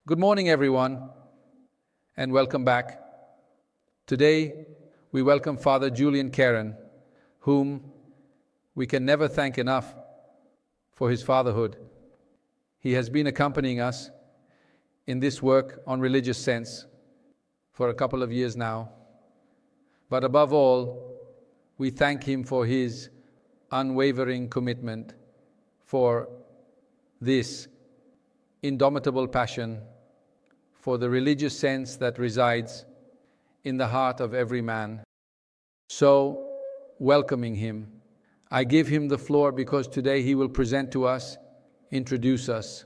Good morning, everyone, and welcome back. Today, we welcome Father Julián Carrón, whom we can never thank enough for his fatherhood. He has been accompanying us in this work on religious sense for a couple of years now. But above all, we thank him for his unwavering commitment, for this indomitable passion for the religious sense that resides in the heart of every man. So, welcoming him, I give him the floor because today he will present to us, introduce us,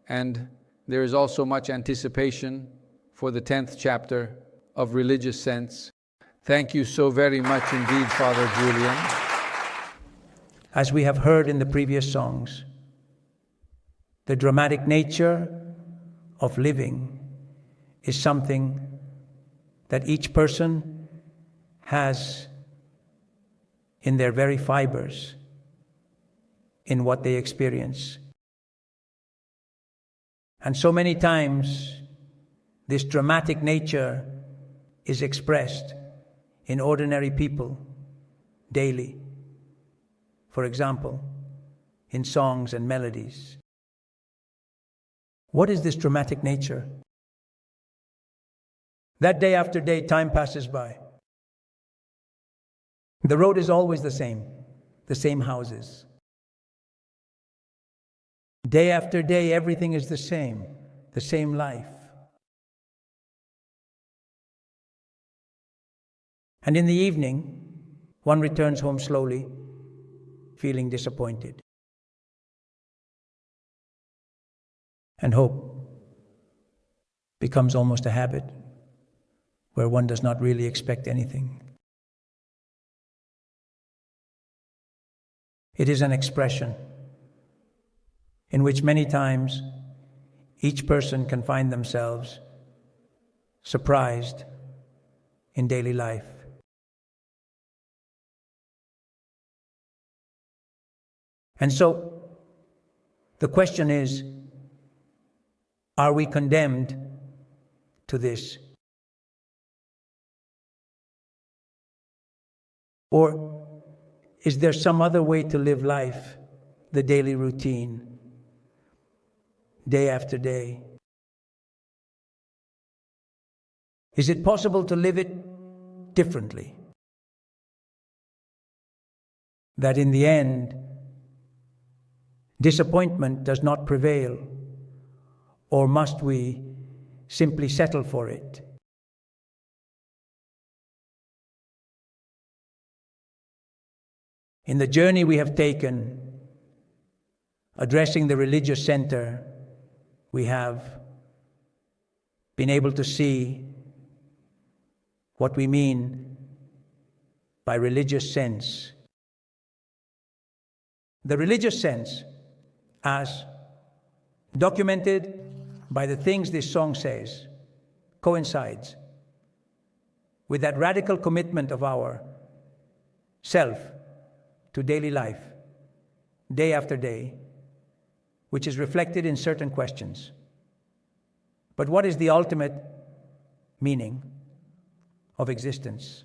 and there is also much anticipation for the 10th chapter of religious sense. Thank you so very much indeed, Father Julián. As we have heard in the previous songs, the dramatic nature of living is something that each person has in their very fibers, in what they experience. And so many times, this dramatic nature is expressed in ordinary people daily. For example, in songs and melodies. What is this dramatic nature? That day after day, time passes by. The road is always the same houses. Day after day, everything is the same life. And in the evening, one returns home slowly, feeling disappointed. And hope becomes almost a habit, where one does not really expect anything. It is an expression in which many times each person can find themselves surprised in daily life. And so, the question is, are we condemned to this? Or is there some other way to live life, the daily routine, day after day? Is it possible to live it differently? That in the end, disappointment does not prevail, or must we simply settle for it? In the journey we have taken, addressing the religious center, we have been able to see what we mean by religious sense. The religious sense, as documented by the things this song says, coincides with that radical commitment of our self to daily life, day after day, which is reflected in certain questions. But what is the ultimate meaning of existence?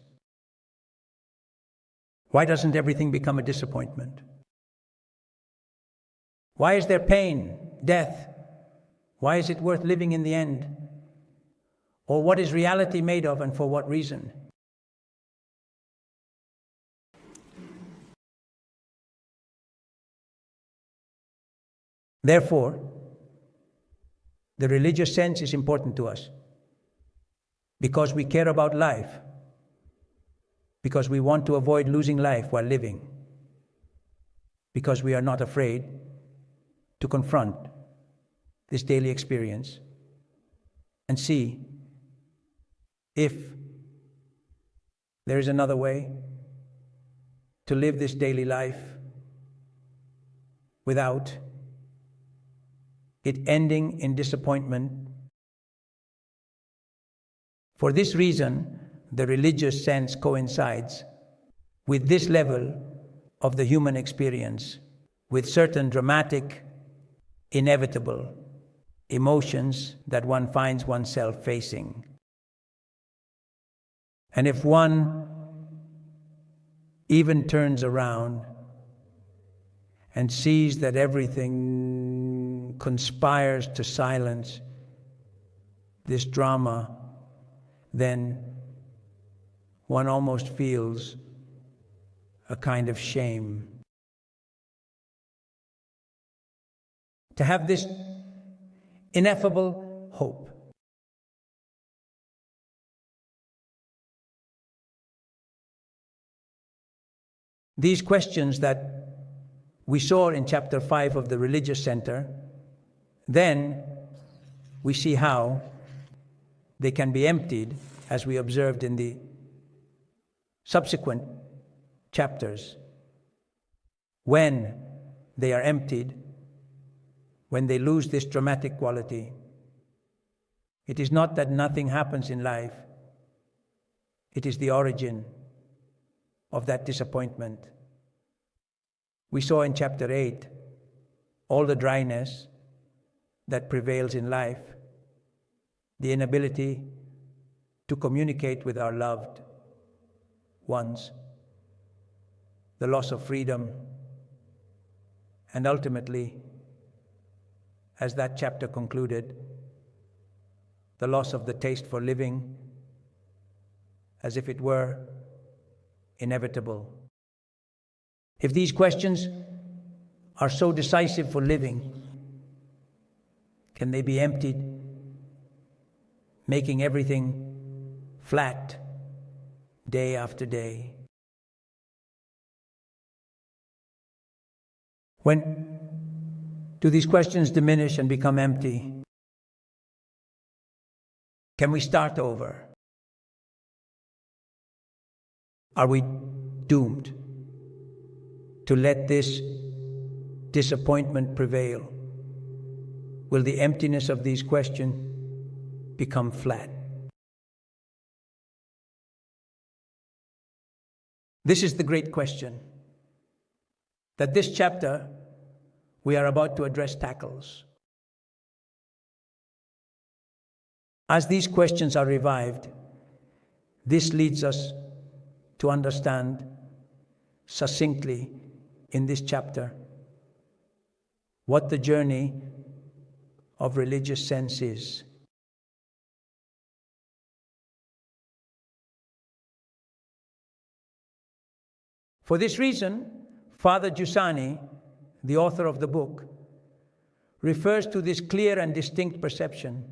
Why doesn't everything become a disappointment? Why is there pain, death? Why is it worth living in the end? Or what is reality made of, and for what reason? Therefore, the religious sense is important to us because we care about life, because we want to avoid losing life while living, because we are not afraid to confront this daily experience and see if there is another way to live this daily life without it ending in disappointment. For this reason, the religious sense coincides with this level of the human experience, with certain dramatic, inevitable emotions that one finds oneself facing. And if one even turns around and sees that everything conspires to silence this drama, then one almost feels a kind of shame. To have this ineffable hope. These questions that we saw in chapter 5 of the Religious Center, then we see how they can be emptied, as we observed in the subsequent chapters. When they are emptied, when they lose this dramatic quality, it is not that nothing happens in life, it is the origin of that disappointment. We saw in chapter 8 all the dryness that prevails in life, the inability to communicate with our loved ones, the loss of freedom, and ultimately, as that chapter concluded, the loss of the taste for living, as if it were inevitable. If these questions are so decisive for living, can they be emptied, making everything flat day after day? When do these questions diminish and become empty? Can we start over? Are we doomed to let this disappointment prevail? Will the emptiness of these questions become flat? This is the great question that this chapter we are about to address tackles. As these questions are revived, this leads us to understand succinctly in this chapter what the journey of religious sense is. For this reason, Father Giussani, the author of the book, refers to this clear and distinct perception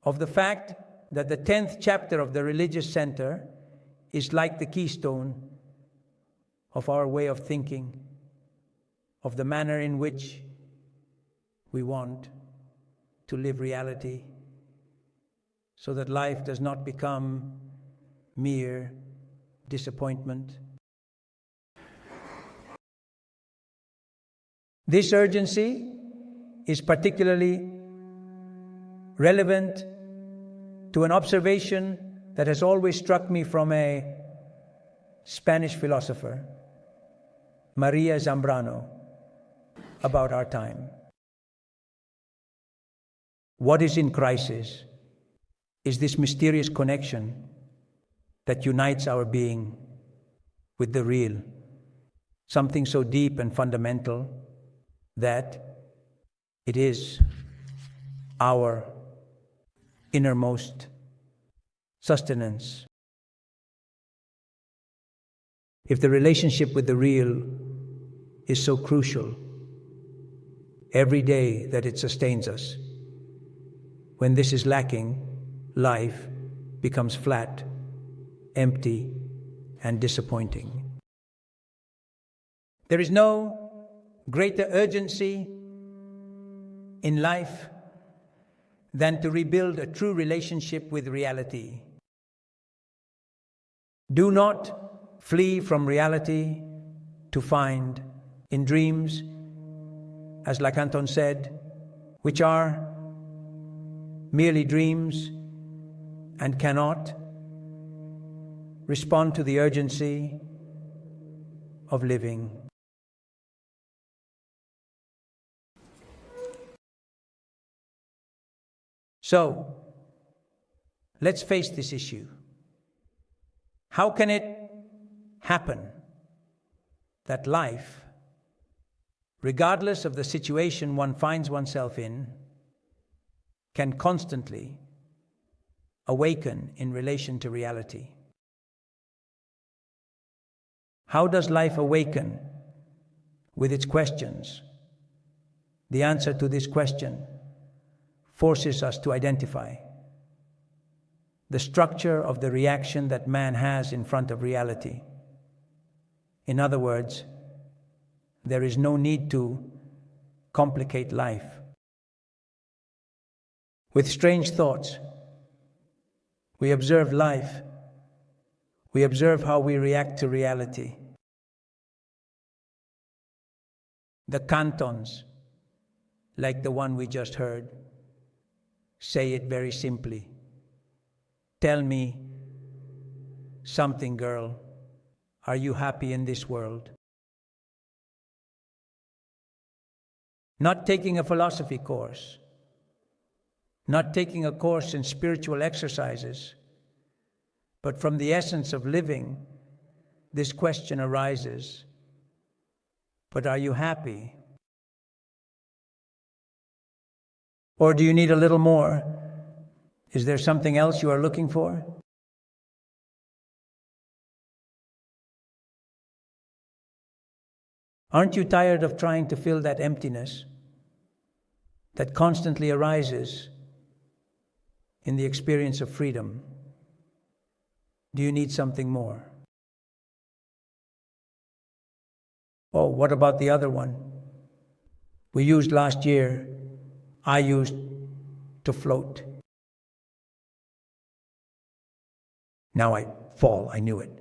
of the fact that the 10th chapter of the Religious Center is like the keystone of our way of thinking, of the manner in which we want to live reality, so that life does not become mere disappointment. This urgency is particularly relevant to an observation that has always struck me from a Spanish philosopher, Maria Zambrano, about our time. What is in crisis is this mysterious connection that unites our being with the real, something so deep and fundamental that it is our innermost sustenance. If the relationship with the real is so crucial, every day that it sustains us, when this is lacking, life becomes flat, empty, and disappointing. There is no greater urgency in life than to rebuild a true relationship with reality. Do not flee from reality to find in dreams, as Lacanton said, which are merely dreams and cannot respond to the urgency of living. So, let's face this issue. How can it happen that life, regardless of the situation one finds oneself in, can constantly awaken in relation to reality? How does life awaken with its questions? The answer to this question forces us to identify the structure of the reaction that man has in front of reality. In other words, there is no need to complicate life with strange thoughts. We observe life. We observe how we react to reality. The cantons, like the one we just heard, say it very simply. Tell me something, girl. Are you happy in this world? Not taking a philosophy course, not taking a course in spiritual exercises, but from the essence of living, this question arises. But are you happy? Or do you need a little more? Is there something else you are looking for? Aren't you tired of trying to fill that emptiness that constantly arises in the experience of freedom? Do you need something more? Oh, what about the other one? We used last year, I used to float. Now I fall, I knew it.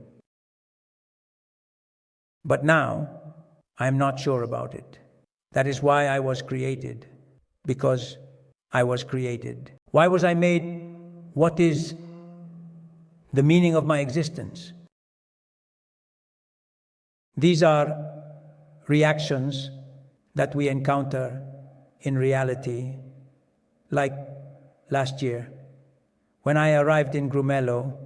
But now, I am not sure about it. That is why I was created, because I was created. Why was I made? What is the meaning of my existence? These are reactions that we encounter in reality, like last year, when I arrived in Grumello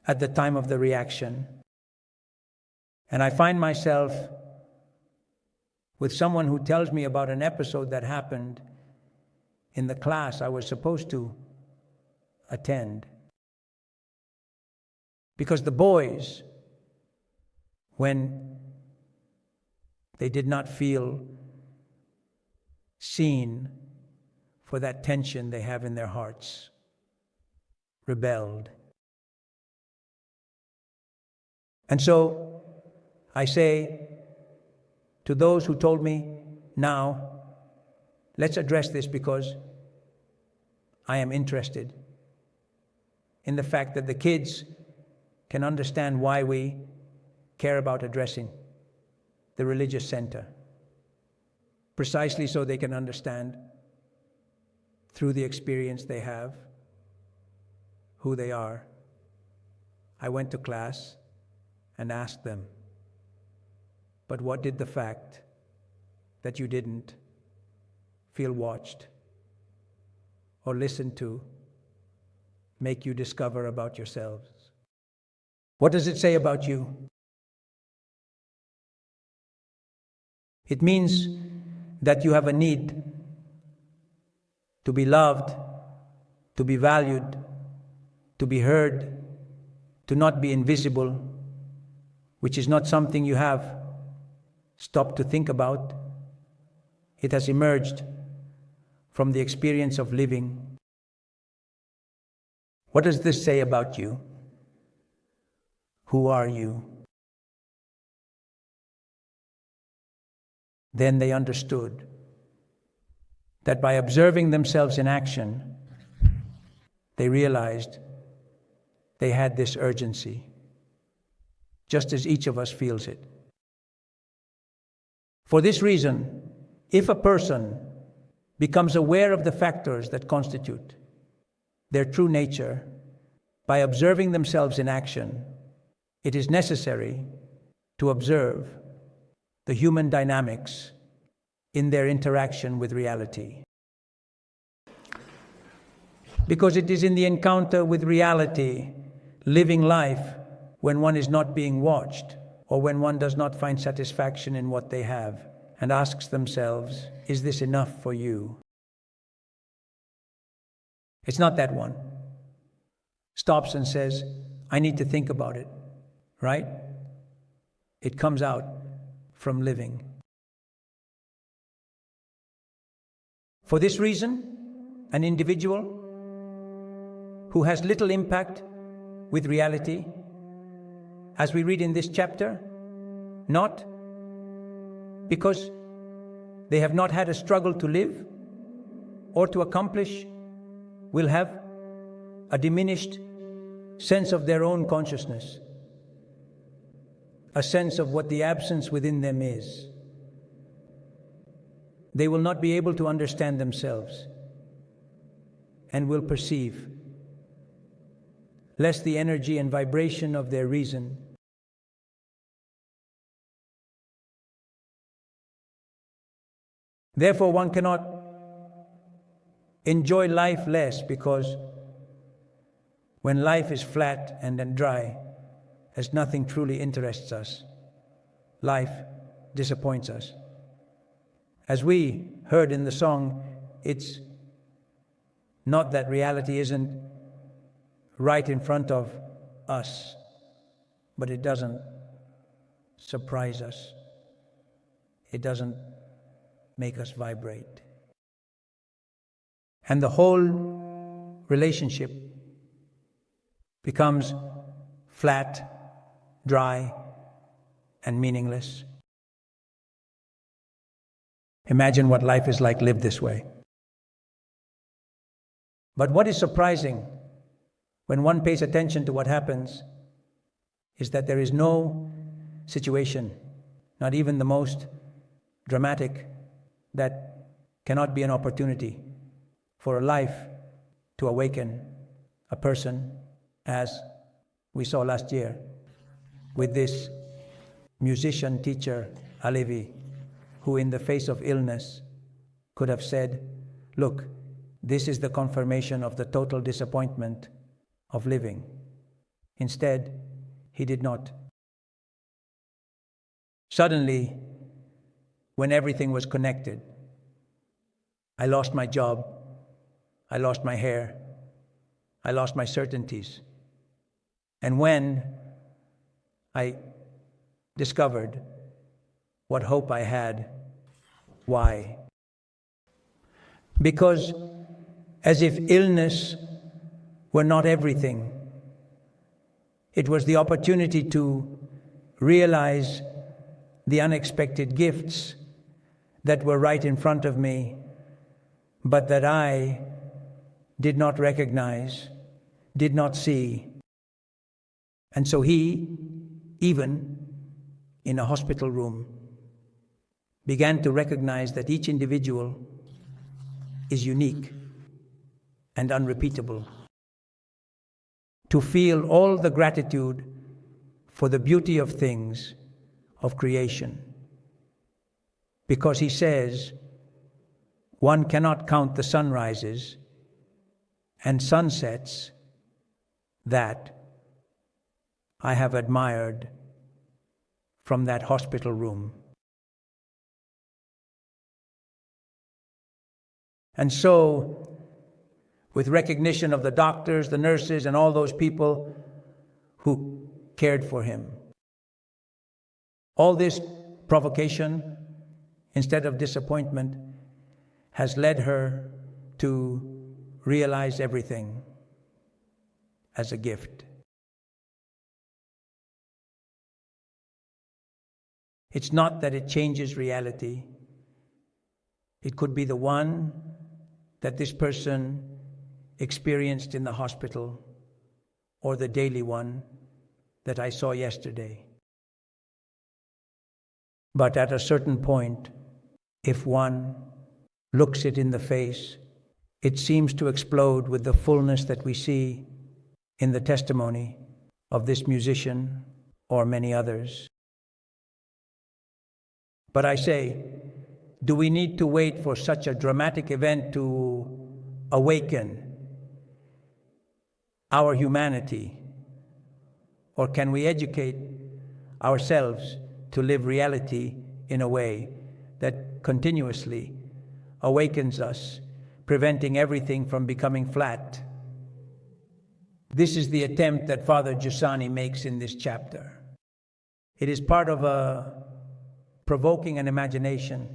at the time of the reaction, and I find myself with someone who tells me about an episode that happened in the class I was supposed to attend. Because the boys, when they did not feel seen for that tension they have in their hearts, rebelled. And so I say to those who told me, now, let's address this, because I am interested in the fact that the kids can understand why we care about addressing the religious center, precisely so they can understand through the experience they have who they are. I went to class and asked them, but what did the fact that you didn't feel watched or listened to make you discover about yourselves? What does it say about you? It means that you have a need to be loved, to be valued, to be heard, to not be invisible, which is not something you have stopped to think about. It has emerged from the experience of living. What does this say about you? Who are you? Then they understood that by observing themselves in action, they realized they had this urgency, just as each of us feels it. For this reason, if a person becomes aware of the factors that constitute their true nature by observing themselves in action, it is necessary to observe the human dynamics in their interaction with reality. Because it is in the encounter with reality, living life, when one is not being watched, or when one does not find satisfaction in what they have, and asks themselves, is this enough for you? It's not that one stops and says, I need to think about it, right? It comes out from living. For this reason, an individual who has little impact with reality, as we read in this chapter, not because they have not had a struggle to live or to accomplish, will have a diminished sense of their own consciousness, a sense of what the absence within them is. They will not be able to understand themselves and will perceive, lest the energy and vibration of their reason Therefore, one cannot enjoy life less, because when life is flat and then dry, as nothing truly interests us, life disappoints us. As we heard in the song, it's not that reality isn't right in front of us, but it doesn't surprise us. It doesn't make us vibrate. And the whole relationship becomes flat, dry, and meaningless. Imagine what life is like lived this way. But what is surprising when one pays attention to what happens is that there is no situation, not even the most dramatic, that cannot be an opportunity for a life to awaken a person, as we saw last year with this musician teacher, Alevi, who in the face of illness could have said, look, this is the confirmation of the total disappointment of living. Instead, he did not. Suddenly, when everything was connected, I lost my job, I lost my hair, I lost my certainties. And when I discovered what hope I had, why? Because as if illness were not everything, it was the opportunity to realize the unexpected gifts that were right in front of me, but that I did not recognize, did not see. And so he, even in a hospital room, began to recognize that each individual is unique and unrepeatable. To feel all the gratitude for the beauty of things, of creation. Because he says, one cannot count the sunrises and sunsets that I have admired from that hospital room. And so, with recognition of the doctors, the nurses, and all those people who cared for him, all this provocation, instead of disappointment, has led her to realize everything as a gift. It's not that it changes reality. It could be the one that this person experienced in the hospital, or the daily one that I saw yesterday. But at a certain point, if one looks it in the face, it seems to explode with the fullness that we see in the testimony of this musician or many others. But I say, do we need to wait for such a dramatic event to awaken our humanity? Or can we educate ourselves to live reality in a way that continuously awakens us, preventing everything from becoming flat? This is the attempt that Father Giussani makes in this chapter. It is part of a provoking an imagination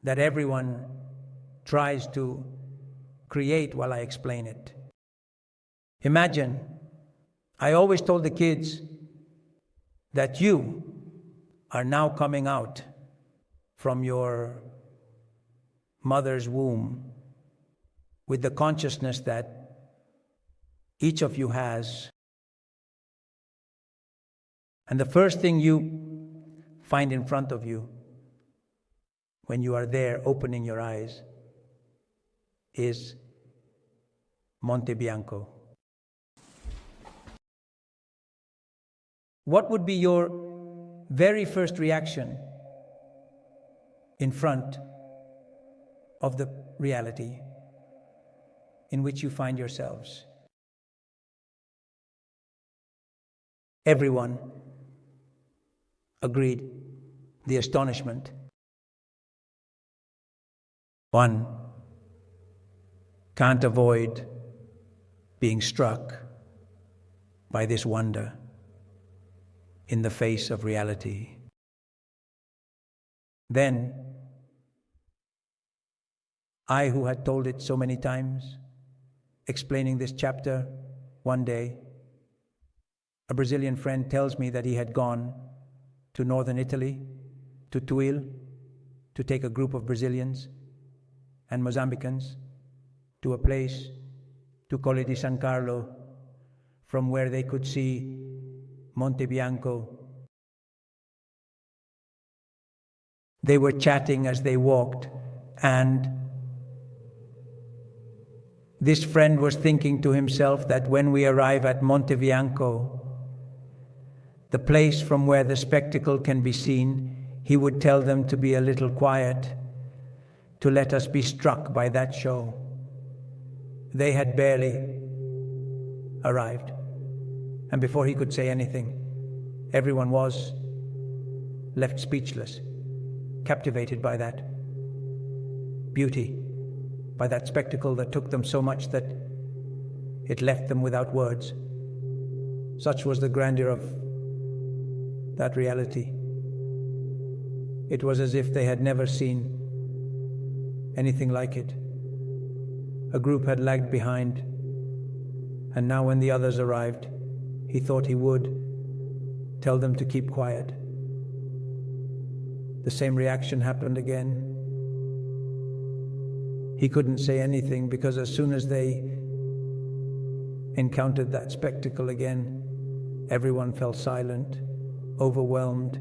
that everyone tries to create while I explain it. Imagine, I always told the kids that you are now coming out from your mother's womb with the consciousness that each of you has. And the first thing you find in front of you when you are there opening your eyes is Monte Bianco. What would be your very first reaction in front of the reality in which you find yourselves? Everyone agreed, the astonishment. One can't avoid being struck by this wonder in the face of reality. Then, I, who had told it so many times, explaining this chapter, one day, a Brazilian friend tells me that he had gone to northern Italy, to Tuil, to take a group of Brazilians and Mozambicans to a place, to Colle di San Carlo, from where they could see Monte Bianco. They were chatting as they walked, and this friend was thinking to himself that when we arrive at Monte Bianco, the place from where the spectacle can be seen, he would tell them to be a little quiet, to let us be struck by that show. They had barely arrived, and before he could say anything, everyone was left speechless, captivated by that beauty, by that spectacle that took them so much that it left them without words. Such was the grandeur of that reality. It was as if they had never seen anything like it. A group had lagged behind, and now when the others arrived, he thought he would tell them to keep quiet. The same reaction happened again. He couldn't say anything because as soon as they encountered that spectacle again, everyone fell silent, overwhelmed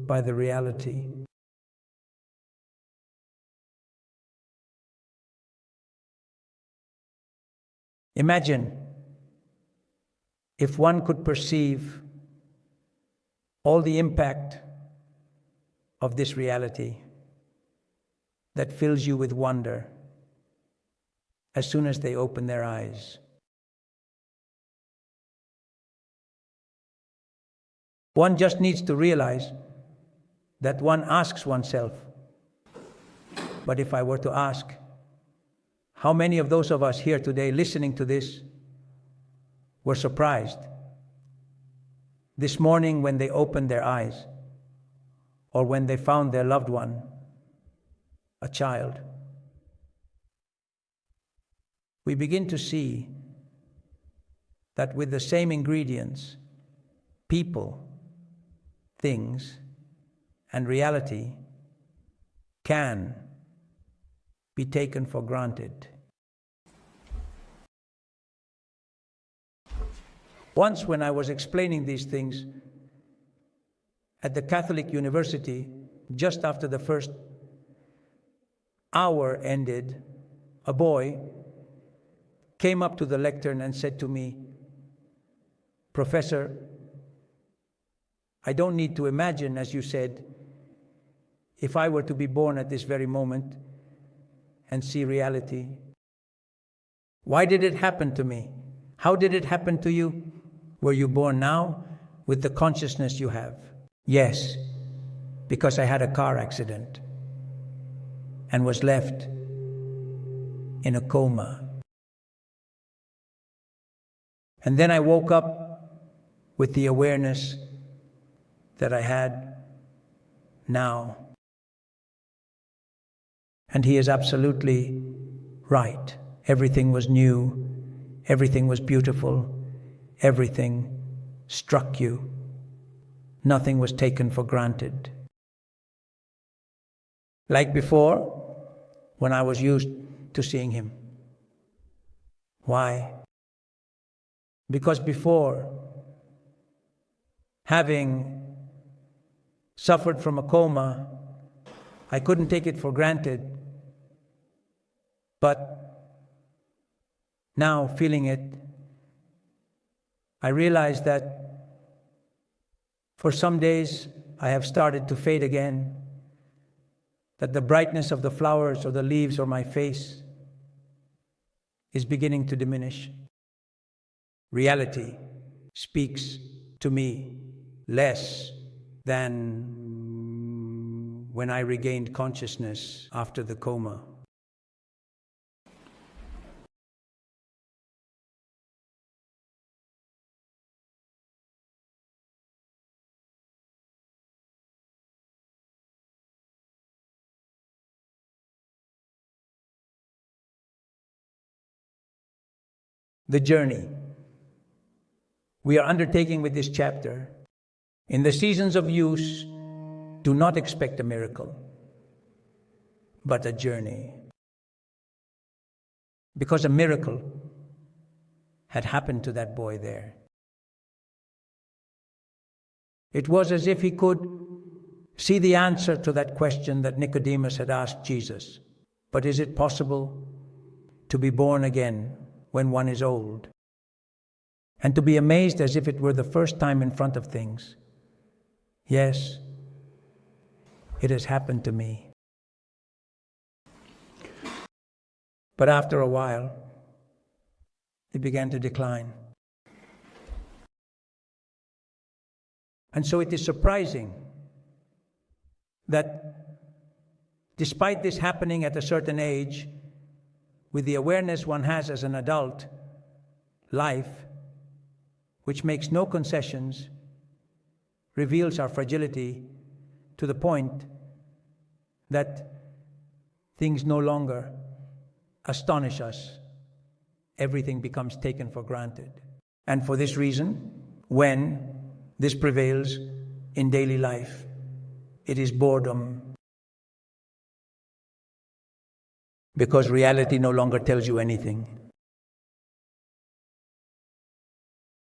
by the reality. Imagine if one could perceive all the impact of this reality that fills you with wonder as soon as they open their eyes. One just needs to realize that one asks oneself, but if I were to ask, how many of those of us here today listening to this were surprised this morning when they opened their eyes or when they found their loved one, a child? We begin to see that with the same ingredients, people, things, and reality can be taken for granted. Once when I was explaining these things at the Catholic University, just after the first hour ended, a boy came up to the lectern and said to me, "Professor, I don't need to imagine, as you said, if I were to be born at this very moment and see reality, Why did it happen to me? How did it happen to you? Were you born now with the consciousness you have? Yes, because I had a car accident and was left in a coma. And then I woke up with the awareness that I had now. And he is absolutely right. Everything was new, everything was beautiful, everything struck you. Nothing was taken for granted. Like before, when I was used to seeing him. Why? Because before, having suffered from a coma, I couldn't take it for granted. But now, feeling it, I realize that for some days I have started to fade again, that the brightness of the flowers or the leaves or my face is beginning to diminish. Reality speaks to me less than when I regained consciousness after the coma. The journey we are undertaking with this chapter. In the seasons of use, do not expect a miracle, but a journey. Because a miracle had happened to that boy there. It was as if he could see the answer to that question that Nicodemus had asked Jesus. But is it possible to be born again when one is old? And to be amazed as if it were the first time in front of things. Yes, it has happened to me. But after a while, it began to decline. And so it is surprising that despite this happening at a certain age, with the awareness one has as an adult, life, which makes no concessions, reveals our fragility to the point that things no longer astonish us. Everything becomes taken for granted. And for this reason, when this prevails in daily life, it is boredom. Because reality no longer tells you anything.